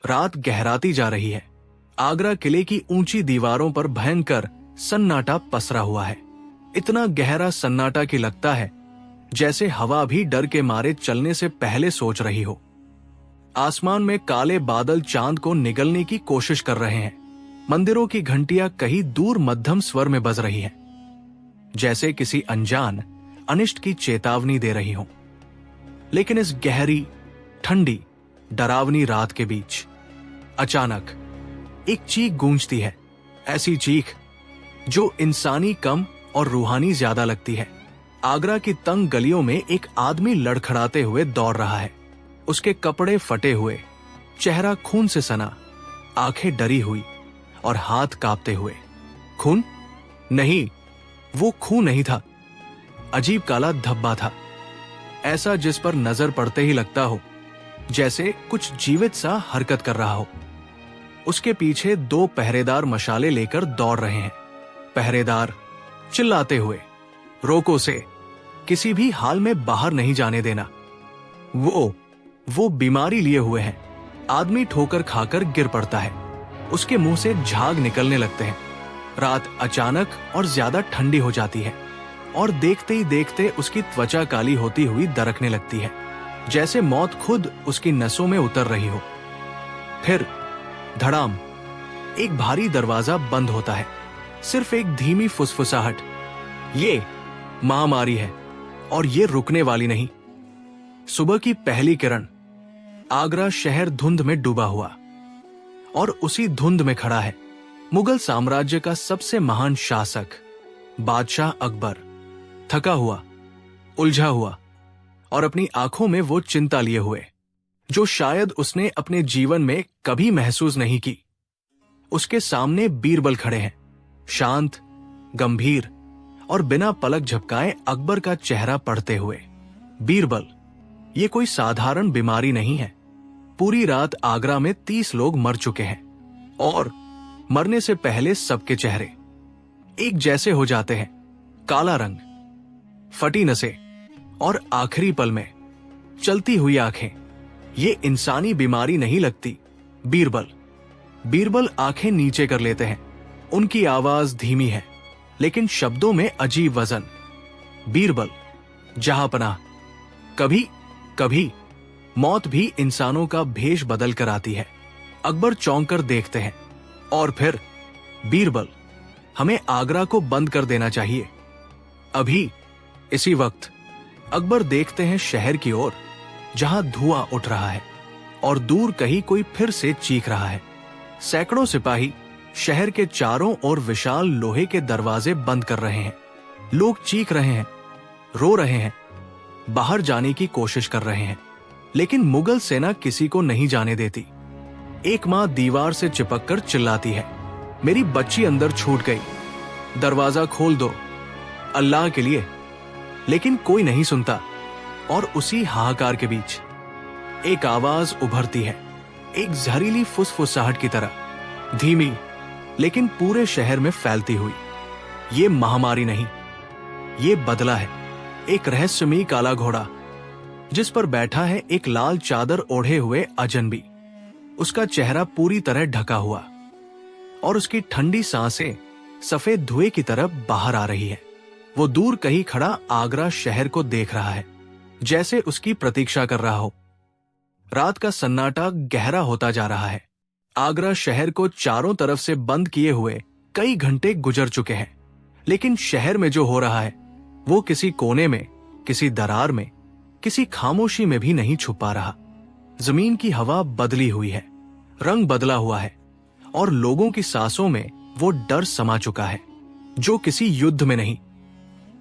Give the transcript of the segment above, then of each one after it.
रात गहराती जा रही है। आगरा किले की ऊंची दीवारों पर भयंकर सन्नाटा पसरा हुआ है। इतना गहरा सन्नाटा कि लगता है जैसे हवा भी डर के मारे चलने से पहले सोच रही हो। आसमान में काले बादल चांद को निगलने की कोशिश कर रहे हैं। मंदिरों की घंटियां कहीं दूर मध्यम स्वर में बज रही हैं, जैसे किसी अनजान अनिष्ट की चेतावनी दे रही हो। लेकिन इस गहरी, ठंडी, डरावनी रात के बीच अचानक एक चीख गूंजती है। ऐसी चीख जो इंसानी कम और रूहानी ज्यादा लगती है। आगरा की तंग गलियों में एक आदमी लड़खड़ाते हुए दौड़ रहा है। उसके कपड़े फटे हुए, चेहरा खून से सना, आंखें डरी हुई और हाथ कांपते हुए। खून? नहीं, वो खून नहीं था। अजीब काला धब्बा था, ऐसा जिस पर नजर पड़ते ही लगता हो जैसे कुछ जीवित सा हरकत कर रहा हो। उसके पीछे 2 पहरेदार मशाले लेकर दौड़ रहे हैं। पहरेदार चिल्लाते हुए, रोको से, किसी भी हाल में बाहर नहीं जाने देना। वो बीमारी लिए हुए हैं। आदमी ठोकर खाकर गिर पड़ता है। उसके मुंह से झाग निकलने लगते हैं। रात अचानक और ज्यादा ठंडी हो जाती है और देखते ही देखते उसकी त्वचा काली होती हुई दरकने लगती है, जैसे मौत खुद उसकी नसों में उतर रही हो। फिर धड़ाम, एक भारी दरवाजा बंद होता है। सिर्फ एक धीमी फुसफुसाहट। ये महामारी है और ये रुकने वाली नहीं। सुबह की पहली किरण। आगरा शहर धुंध में डूबा हुआ और उसी धुंध में खड़ा है मुगल साम्राज्य का सबसे महान शासक बादशाह अकबर। थका हुआ, उलझा हुआ और अपनी आंखों में वो चिंता लिए हुए जो शायद उसने अपने जीवन में कभी महसूस नहीं की। उसके सामने बीरबल खड़े हैं, शांत, गंभीर और बिना पलक झपकाए अकबर का चेहरा पढ़ते हुए। बीरबल, ये कोई साधारण बीमारी नहीं है। पूरी रात आगरा में 30 लोग मर चुके हैं और मरने से पहले सबके चेहरे एक जैसे हो जाते हैं। काला रंग, फटी नसें और आखिरी पल में चलती हुई आंखें। ये इंसानी बीमारी नहीं लगती। बीरबल आंखें नीचे कर लेते हैं। उनकी आवाज धीमी है लेकिन शब्दों में अजीब वजन। बीरबल, जहांपनाह, कभी कभी मौत भी इंसानों का भेष बदल कर आती है। अकबर चौंक कर देखते हैं और फिर, बीरबल, हमें आगरा को बंद कर देना चाहिए अभी। इसी वक्त अकबर देखते हैं शहर की ओर, जहां धुआं उठ रहा है और दूर कहीं कोई फिर से चीख रहा है। सैकड़ों सिपाही शहर के चारों ओर विशाल लोहे के दरवाजे बंद कर रहे हैं। लोग चीख रहे हैं, रो रहे हैं, बाहर जाने की कोशिश कर रहे हैं, लेकिन मुगल सेना किसी को नहीं जाने देती। एक मां दीवार से चिपककर चिल्लाती है, मेरी बच्ची अंदर छूट गई, दरवाजा खोल दो अल्लाह के लिए। लेकिन कोई नहीं सुनता और उसी हाहाकार के बीच एक आवाज उभरती है, एक जहरीली फुसफुसाहट की तरह, धीमी लेकिन पूरे शहर में फैलती हुई। ये महामारी नहीं, ये बदला है। एक रहस्यमयी काला घोड़ा जिस पर बैठा है एक लाल चादर ओढ़े हुए अजनबी। उसका चेहरा पूरी तरह ढका हुआ और उसकी ठंडी सांसें सफेद धुएं की तरफ बाहर आ रही है। वो दूर कहीं खड़ा आगरा शहर को देख रहा है, जैसे उसकी प्रतीक्षा कर रहा हो। रात का सन्नाटा गहरा होता जा रहा है। आगरा शहर को चारों तरफ से बंद किए हुए कई घंटे गुजर चुके हैं, लेकिन शहर में जो हो रहा है वो किसी कोने में, किसी दरार में, किसी खामोशी में भी नहीं छुपा रहा। जमीन की हवा बदली हुई है, रंग बदला हुआ है और लोगों की सांसों में वो डर समा चुका है जो किसी युद्ध में नहीं,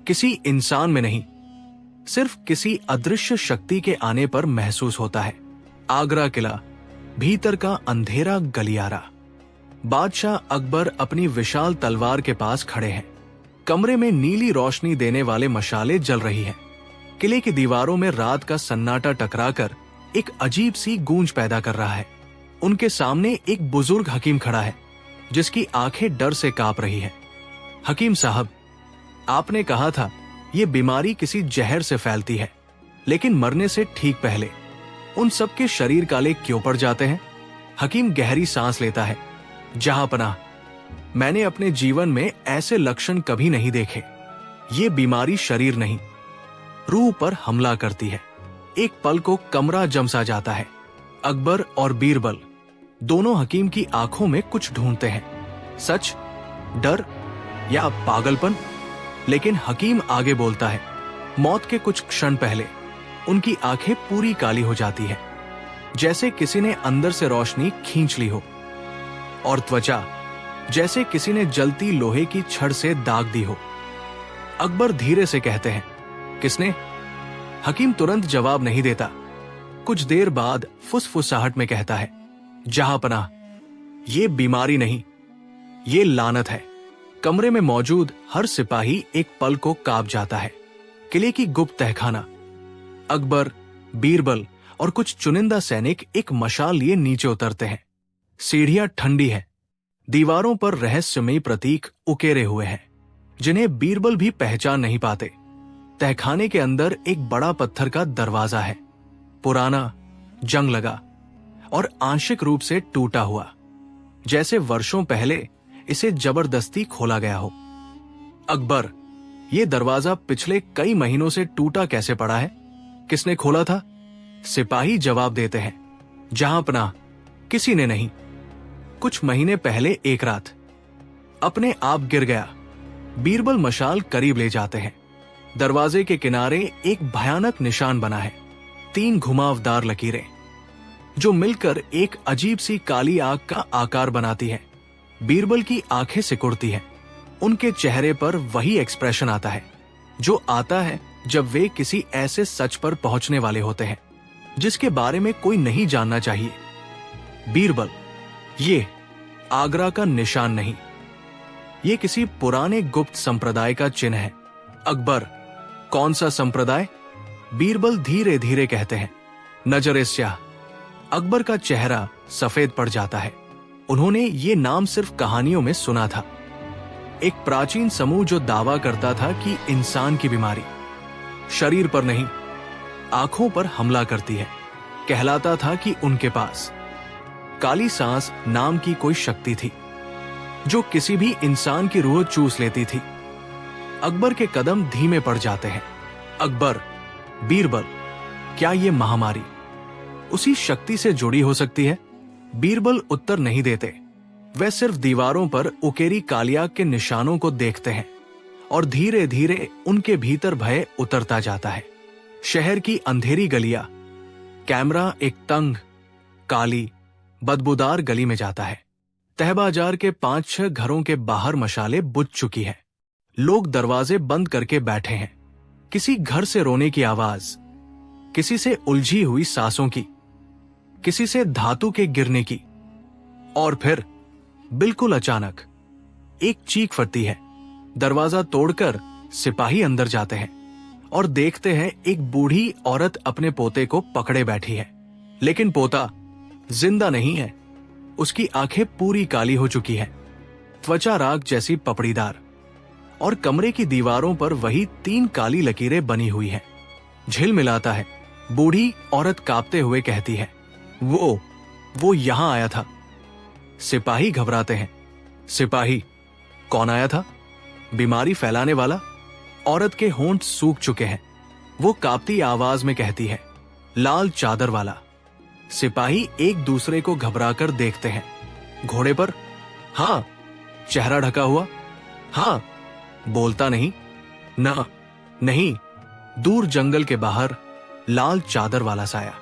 किसी इंसान में नहीं, सिर्फ किसी अदृश्य शक्ति के आने पर महसूस होता है। आगरा किला, भीतर का अंधेरा गलियारा। बादशाह अकबर अपनी विशाल तलवार के पास खड़े हैं। कमरे में नीली रोशनी देने वाले मशाले जल रही हैं। किले की दीवारों में रात का सन्नाटा टकराकर एक अजीब सी गूंज पैदा कर रहा है। उनके सामने एक बुजुर्ग हकीम खड़ा है जिसकी आंखें डर से कांप रही हैं। हकीम साहब, आपने कहा था ये बीमारी किसी जहर से फैलती है, लेकिन मरने से ठीक पहले उन सबके शरीर काले क्यों पड़ जाते हैं? हकीम गहरी सांस लेता है। जहांपनाह, मैंने अपने जीवन में ऐसे लक्षण कभी नहीं देखे। ये बीमारी शरीर नहीं, रूह पर हमला करती है। एक पल को कमरा जमसा जाता है। अकबर और बीरबल दोनों हकीम की आंखों में कुछ ढूंढते हैं, सच, डर या पागलपन। लेकिन हकीम आगे बोलता है। मौत के कुछ क्षण पहले उनकी आंखें पूरी काली हो जाती है, जैसे किसी ने अंदर से रोशनी खींच ली हो, और त्वचा जैसे किसी ने जलती लोहे की छड़ से दाग दी हो। अकबर धीरे से कहते हैं, किसने? हकीम तुरंत जवाब नहीं देता। कुछ देर बाद फुसफुसाहट में कहता है, जहांपनाह, ये बीमारी नहीं, ये लानत है। कमरे में मौजूद हर सिपाही एक पल को कांप जाता है। किले की गुप्त तहखाना। अकबर, बीरबल और कुछ चुनिंदा सैनिक एक मशाल लिए नीचे उतरते हैं। सीढ़ियां ठंडी है। दीवारों पर रहस्यमयी प्रतीक उकेरे हुए हैं, जिन्हें बीरबल भी पहचान नहीं पाते। तहखाने के अंदर एक बड़ा पत्थर का दरवाजा है, पुराना, जंग लगा और आंशिक रूप से टूटा हुआ, जैसे वर्षों पहले इसे जबरदस्ती खोला गया हो। अकबर, ये दरवाजा पिछले कई महीनों से टूटा कैसे पड़ा है? किसने खोला था? सिपाही जवाब देते हैं, जहांपनाह, किसी ने नहीं। कुछ महीने पहले एक रात अपने आप गिर गया। बीरबल मशाल करीब ले जाते हैं। दरवाजे के किनारे एक भयानक निशान बना है, 3 घुमावदार लकीरें, जो मिलकर एक अजीब सी काली आग का आकार बनाती है। बीरबल की आंखें सिकुड़ती हैं। उनके चेहरे पर वही एक्सप्रेशन आता है जो आता है जब वे किसी ऐसे सच पर पहुंचने वाले होते हैं जिसके बारे में कोई नहीं जानना चाहिए। बीरबल, ये आगरा का निशान नहीं, ये किसी पुराने गुप्त संप्रदाय का चिन्ह है। अकबर, कौन सा संप्रदाय? बीरबल धीरे धीरे कहते हैं, नजर-ए-स्याह। अकबर का चेहरा सफेद पड़ जाता है। उन्होंने ये नाम सिर्फ कहानियों में सुना था। एक प्राचीन समूह जो दावा करता था कि इंसान की बीमारी शरीर पर नहीं, आंखों पर हमला करती है। कहलाता था कि उनके पास काली सांस नाम की कोई शक्ति थी जो किसी भी इंसान की रूह चूस लेती थी। अकबर के कदम धीमे पड़ जाते हैं। अकबर, बीरबल, क्या ये महामारी उसी शक्ति से जुड़ी हो सकती है? बीरबल उत्तर नहीं देते। वे सिर्फ दीवारों पर उकेरी कालिया के निशानों को देखते हैं और धीरे धीरे उनके भीतर भय उतरता जाता है। शहर की अंधेरी गलियां। कैमरा एक तंग, काली, बदबूदार गली में जाता है। तहबाजार के 5-6 घरों के बाहर मशालें बुझ चुकी है। लोग दरवाजे बंद करके बैठे हैं। किसी घर से रोने की आवाज, किसी से उलझी हुई सांसों की, किसी से धातु के गिरने की, और फिर बिल्कुल अचानक एक चीख फटती है। दरवाजा तोड़कर सिपाही अंदर जाते हैं और देखते हैं एक बूढ़ी औरत अपने पोते को पकड़े बैठी है। लेकिन पोता जिंदा नहीं है। उसकी आंखें पूरी काली हो चुकी है, त्वचा राख जैसी पपड़ीदार, और कमरे की दीवारों पर वही 3 काली लकीरें बनी हुई हैं। झिलमिलाता है। बूढ़ी औरत कांपते हुए कहती है, वो यहां आया था। सिपाही घबराते हैं। सिपाही, कौन आया था? बीमारी फैलाने वाला? औरत के होंठ सूख चुके हैं। वो कांपती आवाज में कहती है, लाल चादर वाला। सिपाही एक दूसरे को घबराकर देखते हैं। घोड़े पर? हाँ। चेहरा ढका हुआ? हाँ। बोलता नहीं? ना, नहीं। दूर जंगल के बाहर लाल चादर वाला साया।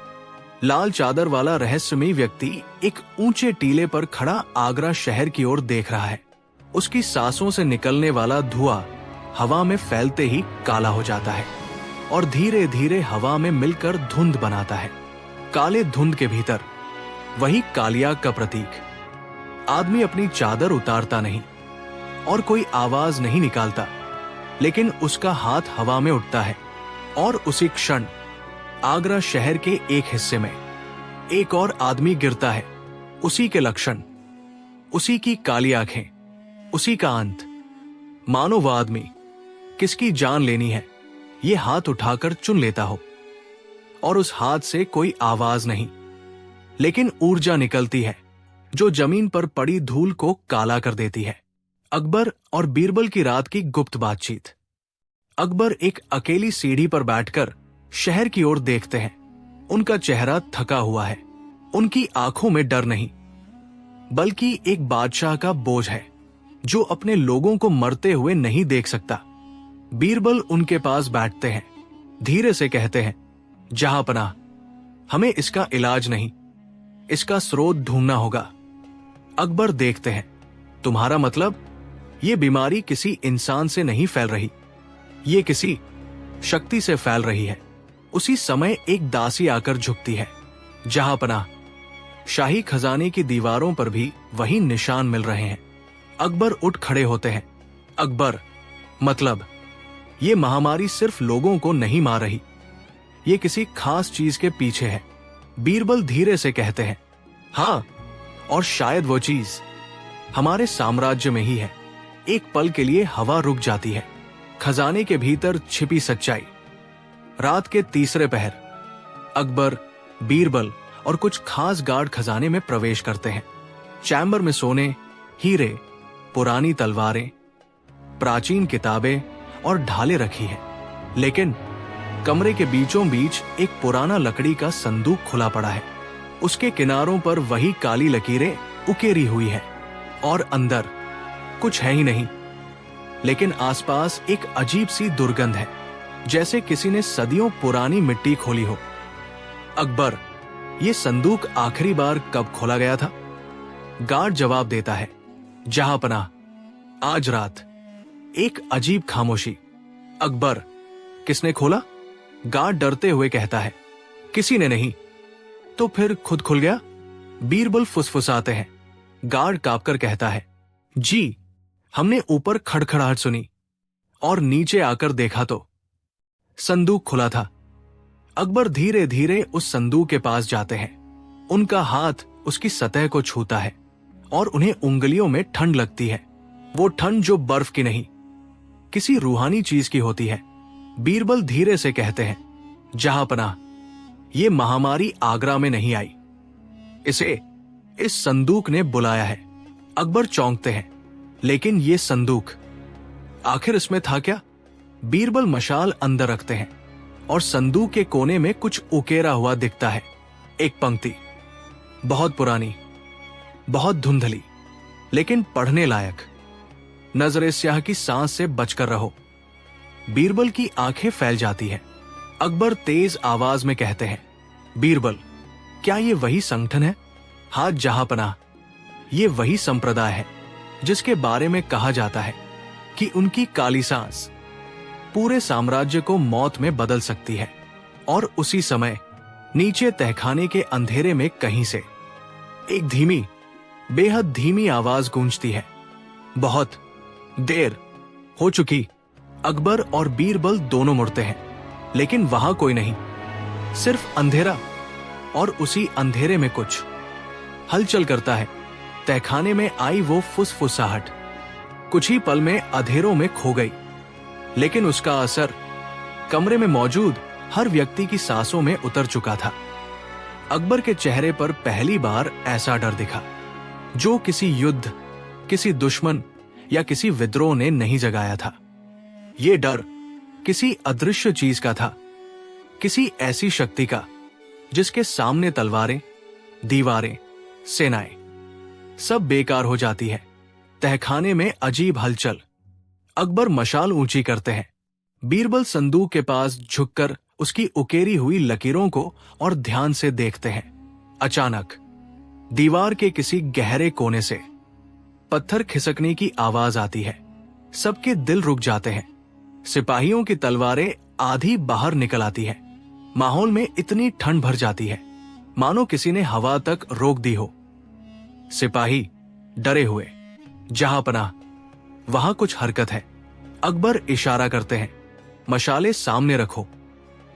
लाल चादर वाला रहस्यमयी व्यक्ति एक ऊंचे टीले पर खड़ा आगरा शहर की ओर देख रहा है। उसकी सांसों से निकलने वाला धुआं हवा में फैलते ही काला हो जाता है और धीरे धीरे हवा में मिलकर धुंध बनाता है। काले धुंध के भीतर वही कालिया का प्रतीक। आदमी अपनी चादर उतारता नहीं और कोई आवाज नहीं निकालता, लेकिन उसका हाथ हवा में उठता है और उसी क्षण आगरा शहर के एक हिस्से में एक और आदमी गिरता है। उसी के लक्षण, उसी की काली आंखें, उसी का अंत। मानो वह आदमी किसकी जान लेनी है ये हाथ उठाकर चुन लेता हो, और उस हाथ से कोई आवाज नहीं, लेकिन ऊर्जा निकलती है जो जमीन पर पड़ी धूल को काला कर देती है। अकबर और बीरबल की रात की गुप्त बातचीत। अकबर एक अकेली सीढ़ी पर बैठकर शहर की ओर देखते हैं। उनका चेहरा थका हुआ है। उनकी आंखों में डर नहीं, बल्कि एक बादशाह का बोझ है जो अपने लोगों को मरते हुए नहीं देख सकता। बीरबल उनके पास बैठते हैं, धीरे से कहते हैं, जहांपनाह, हमें इसका इलाज नहीं, इसका स्रोत ढूंढना होगा। अकबर देखते हैं, तुम्हारा मतलब? ये बीमारी किसी इंसान से नहीं फैल रही, ये किसी शक्ति से फैल रही है। उसी समय एक दासी आकर झुकती है। जहांपनाह, शाही खजाने की दीवारों पर भी वही निशान मिल रहे हैं। अकबर उठ खड़े होते हैं। अकबर, मतलब ये महामारी सिर्फ लोगों को नहीं मार रही, ये किसी खास चीज के पीछे है। बीरबल धीरे से कहते हैं, हाँ, और शायद वो चीज हमारे साम्राज्य में ही है। एक पल के लिए हवा रुक जाती है। खजाने के भीतर छिपी सच्चाई। रात के तीसरे पहर अकबर, बीरबल और कुछ खास गार्ड खजाने में प्रवेश करते हैं। चैम्बर में सोने, हीरे, पुरानी तलवारें, प्राचीन किताबें और ढाले रखी हैं। लेकिन कमरे के बीचों बीच एक पुराना लकड़ी का संदूक खुला पड़ा है। उसके किनारों पर वही काली लकीरें उकेरी हुई है और अंदर कुछ है ही नहीं। लेकिन आसपास एक अजीब सी दुर्गंध है, जैसे किसी ने सदियों पुरानी मिट्टी खोली हो। अकबर, ये संदूक आखिरी बार कब खोला गया था? गार्ड जवाब देता है, जहांपनाह, आज रात। एक अजीब खामोशी। अकबर, किसने खोला? गार्ड डरते हुए कहता है, किसी ने नहीं। तो फिर खुद खुल गया? बीरबल फुसफुसाते हैं। गार्ड कांपकर कहता है, जी, हमने ऊपर खड़खड़ाहट सुनी और नीचे आकर देखा तो संदूक खुला था। अकबर धीरे धीरे उस संदूक के पास जाते हैं। उनका हाथ उसकी सतह को छूता है और उन्हें उंगलियों में ठंड लगती है। वो ठंड जो बर्फ की नहीं, किसी रूहानी चीज की होती है। बीरबल धीरे से कहते हैं, जहांपनाह, ये महामारी आगरा में नहीं आई, इसे इस संदूक ने बुलाया है। अकबर चौंकते हैं, लेकिन ये संदूक, आखिर इसमें था क्या? बीरबल मशाल अंदर रखते हैं और संदूक के कोने में कुछ उकेरा हुआ दिखता है। एक पंक्ति, बहुत पुरानी, बहुत धुंधली, लेकिन पढ़ने लायक। नजरे स्याह की सांस से बचकर रहो। बीरबल की आंखें फैल जाती हैं। अकबर तेज आवाज में कहते हैं, बीरबल, क्या ये वही संगठन है? हाँ जहांपनाह, ये वही संप्रदाय है जिसके बारे में कहा जाता है कि उनकी काली सांस पूरे साम्राज्य को मौत में बदल सकती है। और उसी समय नीचे तहखाने के अंधेरे में कहीं से एक धीमी, बेहद धीमी आवाज गूंजती है, बहुत देर हो चुकी। अकबर और बीरबल दोनों मुड़ते हैं, लेकिन वहां कोई नहीं, सिर्फ अंधेरा। और उसी अंधेरे में कुछ हलचल करता है। तहखाने में आई वो फुसफुसाहट कुछ ही पल में अधेरों में खो गई, लेकिन उसका असर कमरे में मौजूद हर व्यक्ति की सांसों में उतर चुका था। अकबर के चेहरे पर पहली बार ऐसा डर दिखा जो किसी युद्ध, किसी दुश्मन या किसी विद्रोह ने नहीं जगाया था। ये डर किसी अदृश्य चीज का था, किसी ऐसी शक्ति का जिसके सामने तलवारें, दीवारें, सेनाएं सब बेकार हो जाती है। तहखाने में अजीब हलचल। अकबर मशाल ऊंची करते हैं। बीरबल संदूक के पास झुककर उसकी उकेरी हुई लकीरों को और ध्यान से देखते हैं। अचानक दीवार के किसी गहरे कोने से पत्थर खिसकने की आवाज आती है। सबके दिल रुक जाते हैं। सिपाहियों की तलवारें आधी बाहर निकल आती है। माहौल में इतनी ठंड भर जाती है मानो किसी ने हवा तक रोक दी हो। सिपाही डरे हुए, जहांपनाह, वहां कुछ हरकत है। अकबर इशारा करते हैं, मशाले सामने रखो।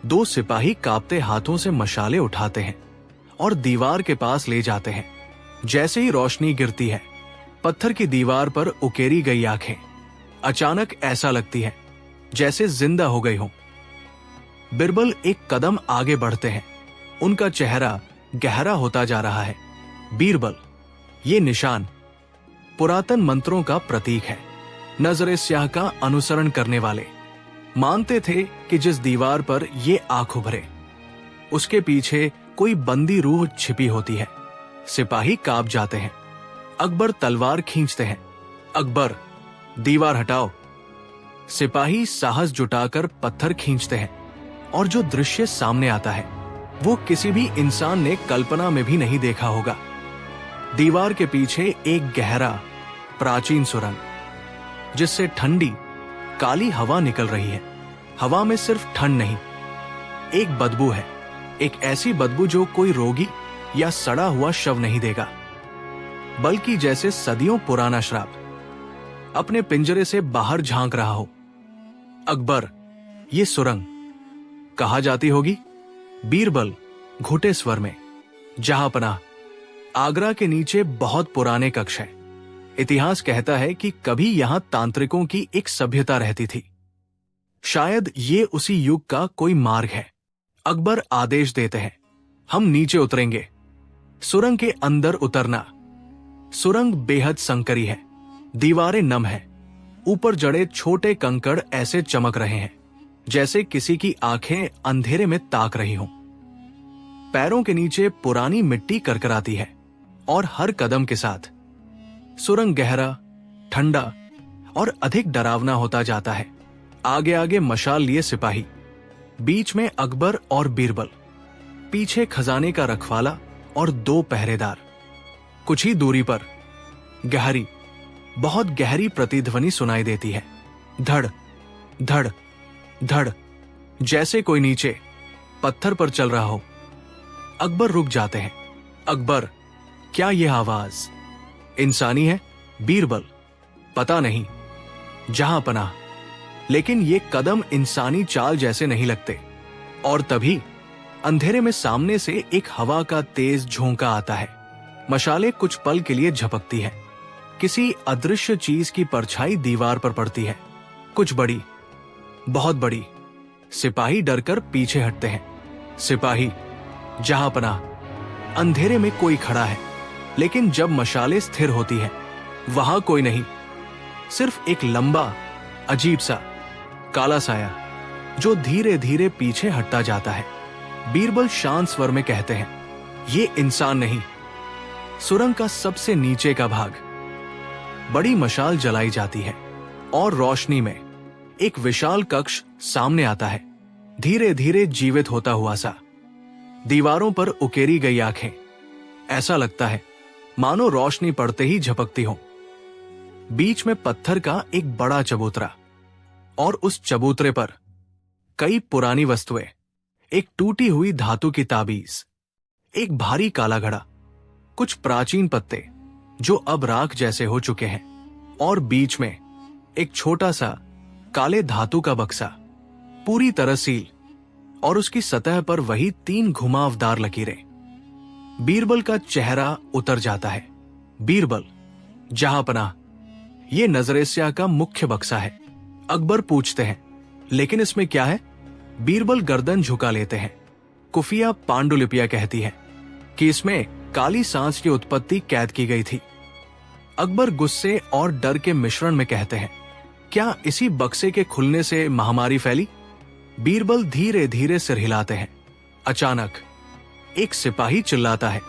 दो सिपाही कांपते हाथों से मशाले उठाते हैं और दीवार के पास ले जाते हैं। जैसे ही रोशनी गिरती है, पत्थर की दीवार पर उकेरी गई आंखें अचानक ऐसा लगती है जैसे जिंदा हो गई हो। बीरबल एक कदम आगे बढ़ते हैं। उनका चेहरा गहरा होता जा रहा है। बीरबल, ये निशान पुरातन मंत्रों का प्रतीक है। नजरे स्याह का अनुसरण करने वाले मानते थे कि जिस दीवार पर ये आंख उभरे उसके पीछे कोई बंदी रूह छिपी होती है। सिपाही कांप जाते हैं। अकबर तलवार खींचते हैं। अकबर, दीवार हटाओ। सिपाही साहस जुटाकर पत्थर खींचते हैं और जो दृश्य सामने आता है वो किसी भी इंसान ने कल्पना में भी नहीं देखा होगा। दीवार के पीछे एक गहरा प्राचीन सुरंग, जिससे ठंडी काली हवा निकल रही है। हवा में सिर्फ ठंड नहीं, एक बदबू है। एक ऐसी बदबू जो कोई रोगी या सड़ा हुआ शव नहीं देगा, बल्कि जैसे सदियों पुराना श्राप अपने पिंजरे से बाहर झांक रहा हो। अकबर, ये सुरंग कहा जाती होगी? बीरबल घुटे स्वर में, जहांपनाह, आगरा के नीचे बहुत पुराने कक्ष है। इतिहास कहता है कि कभी यहां तांत्रिकों की एक सभ्यता रहती थी। शायद ये उसी युग का कोई मार्ग है। अकबर आदेश देते हैं, हम नीचे उतरेंगे। सुरंग के अंदर उतरना। सुरंग बेहद संकरी है। दीवारें नम है। ऊपर जड़े छोटे कंकड़ ऐसे चमक रहे हैं जैसे किसी की आंखें अंधेरे में ताक रही हों। पैरों के नीचे पुरानी मिट्टी करकराती है और हर कदम के साथ सुरंग गहरा, ठंडा और अधिक डरावना होता जाता है। आगे आगे मशाल लिए सिपाही, बीच में अकबर और बीरबल, पीछे खजाने का रखवाला और 2 पहरेदार। कुछ ही दूरी पर गहरी, बहुत गहरी प्रतिध्वनि सुनाई देती है। धड़ धड़ धड़, जैसे कोई नीचे पत्थर पर चल रहा हो। अकबर रुक जाते हैं। अकबर, क्या यह आवाज इंसानी है? बीरबल, पता नहीं जहांपनाह, लेकिन ये कदम इंसानी चाल जैसे नहीं लगते। और तभी अंधेरे में सामने से एक हवा का तेज झोंका आता है। मशाले कुछ पल के लिए झपकती है। किसी अदृश्य चीज की परछाई दीवार पर पड़ती है, कुछ बड़ी, बहुत बड़ी। सिपाही डरकर पीछे हटते हैं। सिपाही, जहांपनाह, अंधेरे में कोई खड़ा है, लेकिन जब मशाले स्थिर होती है वहां कोई नहीं, सिर्फ एक लंबा, अजीब सा काला साया जो धीरे धीरे पीछे हटता जाता है। बीरबल शांत स्वर में कहते हैं, ये इंसान नहीं। सुरंग का सबसे नीचे का भाग। बड़ी मशाल जलाई जाती है और रोशनी में एक विशाल कक्ष सामने आता है, धीरे धीरे जीवित होता हुआ सा। दीवारों पर उकेरी गई आंखें, ऐसा लगता है मानो रोशनी पड़ते ही झपकती हो। बीच में पत्थर का एक बड़ा चबूतरा और उस चबूतरे पर कई पुरानी वस्तुएं, एक टूटी हुई धातु की ताबीज, एक भारी काला घड़ा, कुछ प्राचीन पत्ते जो अब राख जैसे हो चुके हैं, और बीच में एक छोटा सा काले धातु का बक्सा, पूरी तरह सील, और उसकी सतह पर वही 3 घुमावदार लकीरें। बीरबल का चेहरा उतर जाता है। बीरबल, जहांपनाह, ये नजरे स्याह का मुख्य बक्सा है। अकबर पूछते हैं, लेकिन इसमें क्या है? बीरबल गर्दन झुका लेते हैं। खुफिया पांडुलिपियां कहती है कि इसमें काली सांस की उत्पत्ति कैद की गई थी। अकबर गुस्से और डर के मिश्रण में कहते हैं, क्या इसी बक्से के खुलने से महामारी फैली? बीरबल धीरे धीरे सिर हिलाते हैं। अचानक एक सिपाही चिल्लाता है।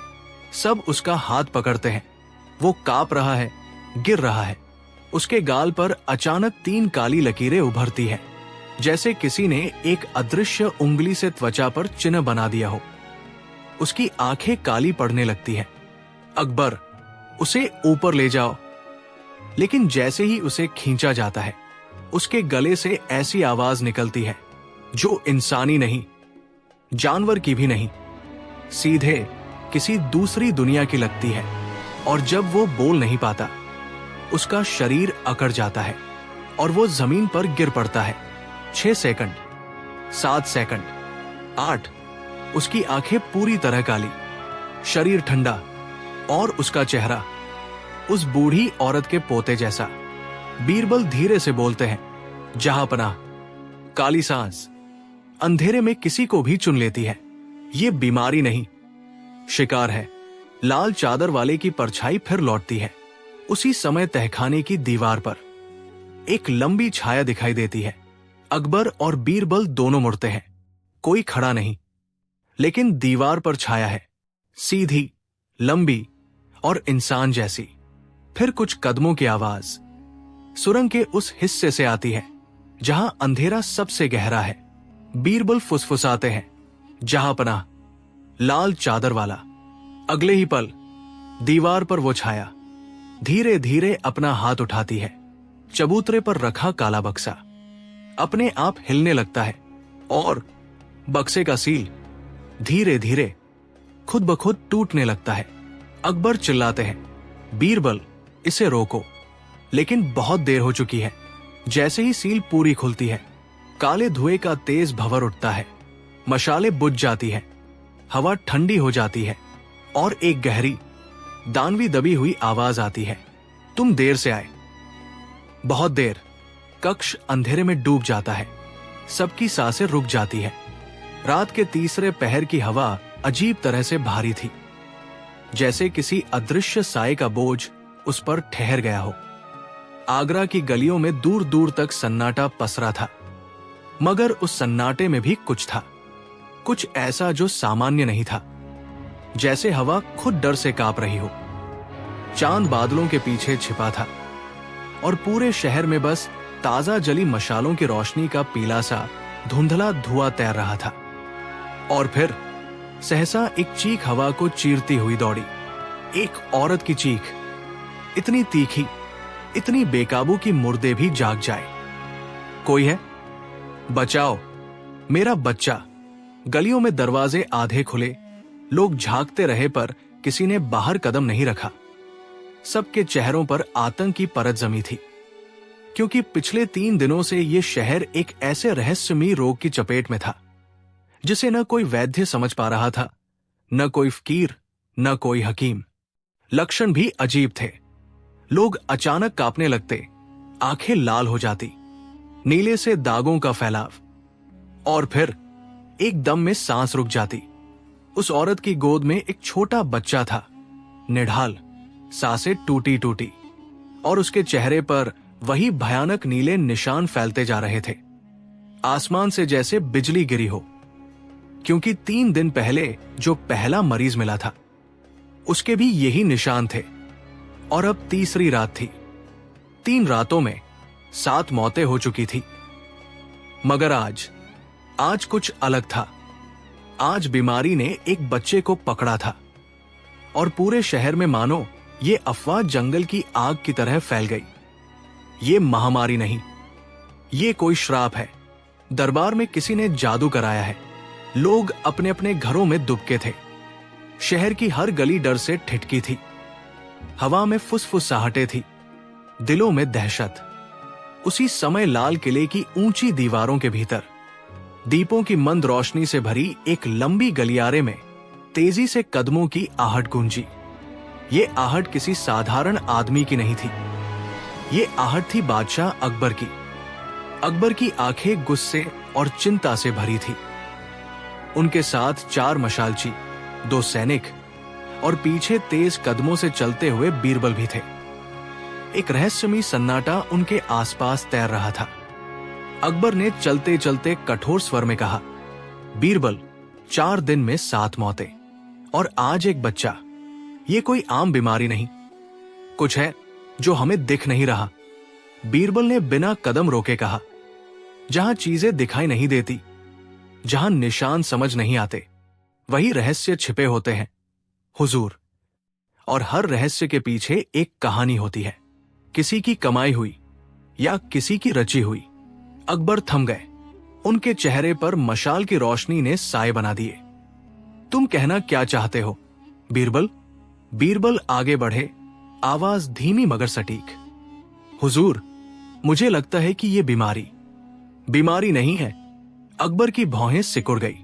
सब उसका हाथ पकड़ते हैं। वो कांप रहा है, गिर रहा है। उसके गाल पर अचानक 3 काली लकीरें उभरती हैं, जैसे किसी ने एक अदृश्य उंगली से त्वचा पर चिन्ह बना दिया हो। उसकी आंखें काली पड़ने लगती हैं। अकबर, उसे ऊपर ले जाओ। लेकिन जैसे ही उसे खींचा जाता है, उसके गले से ऐसी आवाज निकलती है जो इंसानी नहीं, जानवर की भी नहीं, सीधे किसी दूसरी दुनिया की लगती है। और जब वो बोल नहीं पाता, उसका शरीर अकड़ जाता है और वो जमीन पर गिर पड़ता है। 6 सेकंड, 7 सेकंड, 8। उसकी आंखें पूरी तरह काली, शरीर ठंडा, और उसका चेहरा उस बूढ़ी औरत के पोते जैसा। बीरबल धीरे से बोलते हैं, जहांपनाह, काली सांस अंधेरे में किसी को भी चुन लेती है। ये बीमारी नहीं, शिकार है, लाल चादर वाले की परछाई फिर लौटती है। उसी समय तहखाने की दीवार पर एक लंबी छाया दिखाई देती है। अकबर और बीरबल दोनों मुड़ते हैं। कोई खड़ा नहीं, लेकिन दीवार पर छाया है, सीधी, लंबी और इंसान जैसी। फिर कुछ कदमों की आवाज सुरंग के उस हिस्से से आती है जहां अंधेरा सबसे गहरा है। बीरबल फुसफुसाते हैं, जहां पनाह, लाल चादर वाला। अगले ही पल दीवार पर वो छाया धीरे धीरे अपना हाथ उठाती है। चबूतरे पर रखा काला बक्सा अपने आप हिलने लगता है और बक्से का सील धीरे धीरे खुद ब खुद टूटने लगता है। अकबर चिल्लाते हैं, बीरबल इसे रोको, लेकिन बहुत देर हो चुकी है। जैसे ही सील पूरी खुलती है, काले धुएं का तेज भंवर उठता है, मशाले बुझ जाती है, हवा ठंडी हो जाती है और एक गहरी, दानवी दबी हुई आवाज आती है, तुम देर से आए। बहुत देर। कक्ष अंधेरे में डूब जाता है। सबकी सांसें रुक जाती है। रात के तीसरे पहर की हवा अजीब तरह से भारी थी, जैसे किसी अदृश्य साए का बोझ उस पर ठहर गया हो। आगरा की गलियों में दूर दूर तक सन्नाटा पसरा था, मगर उस सन्नाटे में भी कुछ था, कुछ ऐसा जो सामान्य नहीं था, जैसे हवा खुद डर से कांप रही हो। चांद बादलों के पीछे छिपा था और पूरे शहर में बस ताजा जली मशालों की रोशनी का पीला सा धुंधला धुआं तैर रहा था। और फिर सहसा एक चीख हवा को चीरती हुई दौड़ी। एक औरत की चीख, इतनी तीखी, इतनी बेकाबू कि मुर्दे भी जाग जाए। कोई है? बचाओ, मेरा बच्चा। गलियों में दरवाजे आधे खुले, लोग झांकते रहे पर किसी ने बाहर कदम नहीं रखा। सबके चेहरों पर आतंक की परत जमी थी, क्योंकि पिछले 3 दिनों से यह शहर एक ऐसे रहस्यमयी रोग की चपेट में था जिसे न कोई वैद्य समझ पा रहा था, न कोई फकीर, न कोई हकीम। लक्षण भी अजीब थे। लोग अचानक कांपने लगते, आंखें लाल हो जाती, नीले से दागों का फैलाव, और फिर एकदम में सांस रुक जाती। उस औरत की गोद में एक छोटा बच्चा था, निढाल, सांसें टूटी टूटी, और उसके चेहरे पर वही भयानक नीले निशान फैलते जा रहे थे, आसमान से जैसे बिजली गिरी हो। क्योंकि 3 दिन पहले जो पहला मरीज मिला था, उसके भी यही निशान थे। और अब तीसरी रात थी। 3 रातों में 7 मौतें हो चुकी थी। मगर आज कुछ अलग था। आज बीमारी ने एक बच्चे को पकड़ा था और पूरे शहर में मानो ये अफवाह जंगल की आग की तरह फैल गई। ये महामारी नहीं, ये कोई श्राप है। दरबार में किसी ने जादू कराया है। लोग अपने अपने घरों में दुबके थे। शहर की हर गली डर से ठिठकी थी। हवा में फुसफुसाहटें थी, दिलों में दहशत। उसी समय लाल किले की ऊंची दीवारों के भीतर दीपों की मंद रोशनी से भरी एक लंबी गलियारे में तेजी से कदमों की आहट गूंजी। ये आहट किसी साधारण आदमी की नहीं थी। ये आहट थी बादशाह अकबर की। अकबर की आंखें गुस्से और चिंता से भरी थी। उनके साथ 4 मशालची, 2 सैनिक और पीछे तेज कदमों से चलते हुए बीरबल भी थे। एक रहस्यमयी सन्नाटा उनके आसपास तैर रहा था। अकबर ने चलते चलते कठोर स्वर में कहा, बीरबल, 4 दिन में 7 मौतें और आज एक बच्चा। ये कोई आम बीमारी नहीं, कुछ है जो हमें दिख नहीं रहा। बीरबल ने बिना कदम रोके कहा, जहां चीजें दिखाई नहीं देती, जहां निशान समझ नहीं आते, वही रहस्य छिपे होते हैं हुजूर। और हर रहस्य के पीछे एक कहानी होती है, किसी की कमाई हुई या किसी की रची हुई। अकबर थम गए। उनके चेहरे पर मशाल की रोशनी ने साए बना दिए। तुम कहना क्या चाहते हो बीरबल? बीरबल आगे बढ़े, आवाज धीमी मगर सटीक। हुजूर, मुझे लगता है कि यह बीमारी नहीं है। अकबर की भौहें सिकुड़ गई।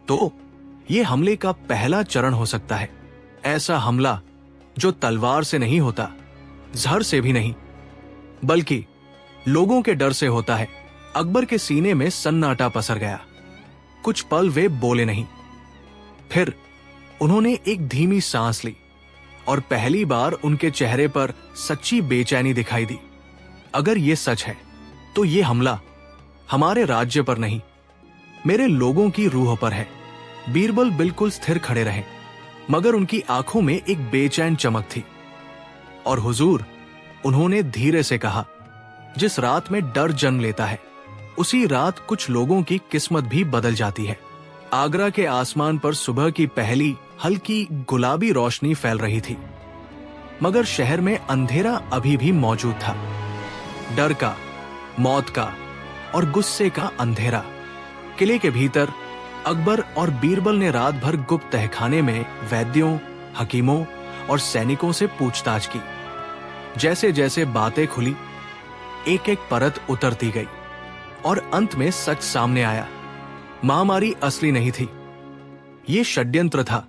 तो यह हमले का पहला चरण हो सकता है। ऐसा हमला जो तलवार से नहीं होता, जहर से भी नहीं, बल्कि लोगों के डर से होता है। अकबर के सीने में सन्नाटा पसर गया। कुछ पल वे बोले नहीं। फिर उन्होंने एक धीमी सांस ली और पहली बार उनके चेहरे पर सच्ची बेचैनी दिखाई दी। अगर ये सच है तो ये हमला हमारे राज्य पर नहीं, मेरे लोगों की रूह पर है। बीरबल बिल्कुल स्थिर खड़े रहे, मगर उनकी आंखों में एक बेचैन चमक थी। और हुजूर, उन्होंने धीरे से कहा, जिस रात में डर जन्म लेता है उसी रात कुछ लोगों की किस्मत भी बदल जाती है। आगरा के आसमान पर सुबह की पहली हल्की गुलाबी रोशनी फैल रही थी, मगर शहर में अंधेरा अभी भी मौजूद था। डर का, मौत का और गुस्से का अंधेरा। किले के भीतर अकबर और बीरबल ने रात भर गुप्त तहखाने में वैद्यों, हकीमों और सैनिकों से पूछताछ की। जैसे जैसे बातें खुली, एक एक परत उतरती गई और अंत में सच सामने आया। महामारी असली नहीं थी, ये षड्यंत्र था।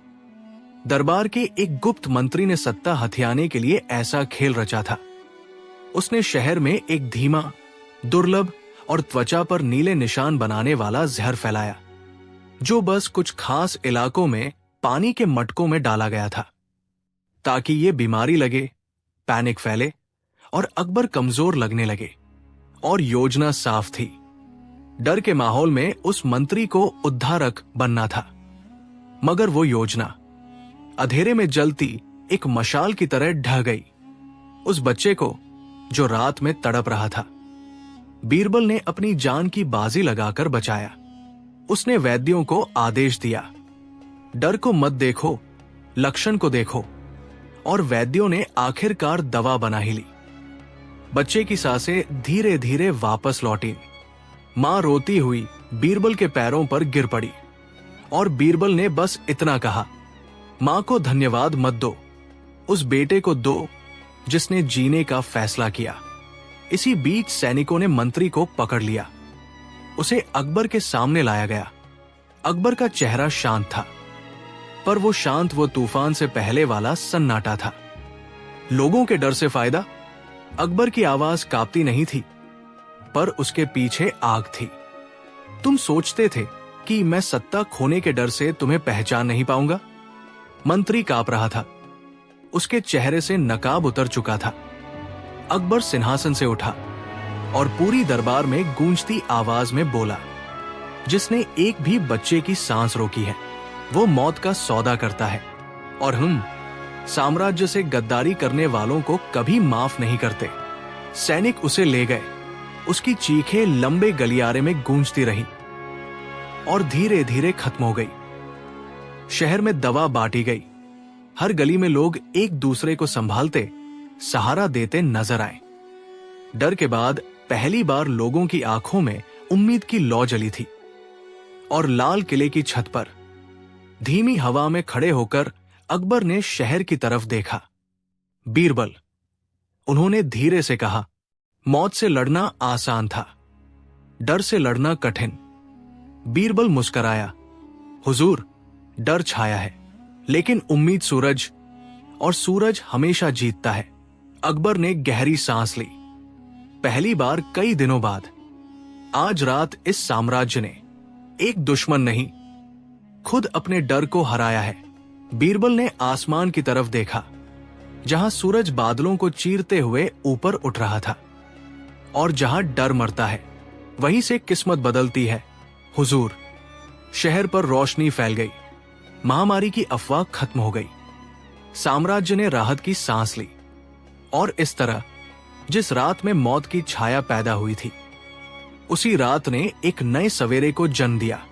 दरबार के एक गुप्त मंत्री ने सत्ता हथियाने के लिए ऐसा खेल रचा था। उसने शहर में एक धीमा, दुर्लभ और त्वचा पर नीले निशान बनाने वाला जहर फैलाया, जो बस कुछ खास इलाकों में पानी के मटकों में डाला गया था, ताकि ये बीमारी लगे, पैनिक फैले और अकबर कमजोर लगने लगे। और योजना साफ थी। डर के माहौल में उस मंत्री को उद्धारक बनना था, मगर वो योजना अंधेरे में जलती एक मशाल की तरह ढह गई। उस बच्चे को जो रात में तड़प रहा था, बीरबल ने अपनी जान की बाजी लगाकर बचाया। उसने वैद्यों को आदेश दिया, डर को मत देखो, लक्षण को देखो। और वैद्यों ने आखिरकार दवा बना ही ली। बच्चे की सांसें धीरे धीरे वापस लौटी। मां रोती हुई बीरबल के पैरों पर गिर पड़ी और बीरबल ने बस इतना कहा, मां को धन्यवाद मत दो, उस बेटे को दो जिसने जीने का फैसला किया। इसी बीच सैनिकों ने मंत्री को पकड़ लिया। उसे अकबर के सामने लाया गया। अकबर का चेहरा शांत था, पर वो तूफान से पहले वाला सन्नाटा था। लोगों के डर से फायदा? अकबर की आवाज कांपती नहीं थी, पर उसके पीछे आग थी। तुम सोचते थे कि मैं सत्ता खोने के डर से तुम्हें पहचान नहीं पाऊंगा? मंत्री कांप रहा था। उसके चेहरे से नकाब उतर चुका था। अकबर सिंहासन से उठा और पूरी दरबार में गूंजती आवाज में बोला, जिसने एक भी बच्चे की सांस रोकी है वो मौत का सौदा करता है, और हम साम्राज्य से गद्दारी करने वालों को कभी माफ नहीं करते। सैनिक उसे ले गए। उसकी चीखें लंबे गलियारे में गूंजती रहीं और धीरे धीरे खत्म हो गई। शहर में दवा बांटी गई। हर गली में लोग एक दूसरे को संभालते, सहारा देते नजर आए। डर के बाद पहली बार लोगों की आंखों में उम्मीद की लौ जली थी। और लाल किले की छत पर धीमी हवा में खड़े होकर अकबर ने शहर की तरफ देखा। बीरबल, उन्होंने धीरे से कहा, मौत से लड़ना आसान था, डर से लड़ना कठिन। बीरबल मुस्कराया, हुजूर, डर छाया है, लेकिन उम्मीद सूरज, और सूरज हमेशा जीतता है। अकबर ने गहरी सांस ली। पहली बार कई दिनों बाद आज रात इस साम्राज्य ने एक दुश्मन नहीं, खुद अपने डर को हराया है। बीरबल ने आसमान की तरफ देखा, जहां सूरज बादलों को चीरते हुए ऊपर उठ रहा था। और जहां डर मरता है वहीं से किस्मत बदलती है। हुजूर, शहर पर रोशनी फैल गई। महामारी की अफवाह खत्म हो गई। साम्राज्य ने राहत की सांस ली। और इस तरह जिस रात में मौत की छाया पैदा हुई थी, उसी रात ने एक नए सवेरे को जन्म दिया।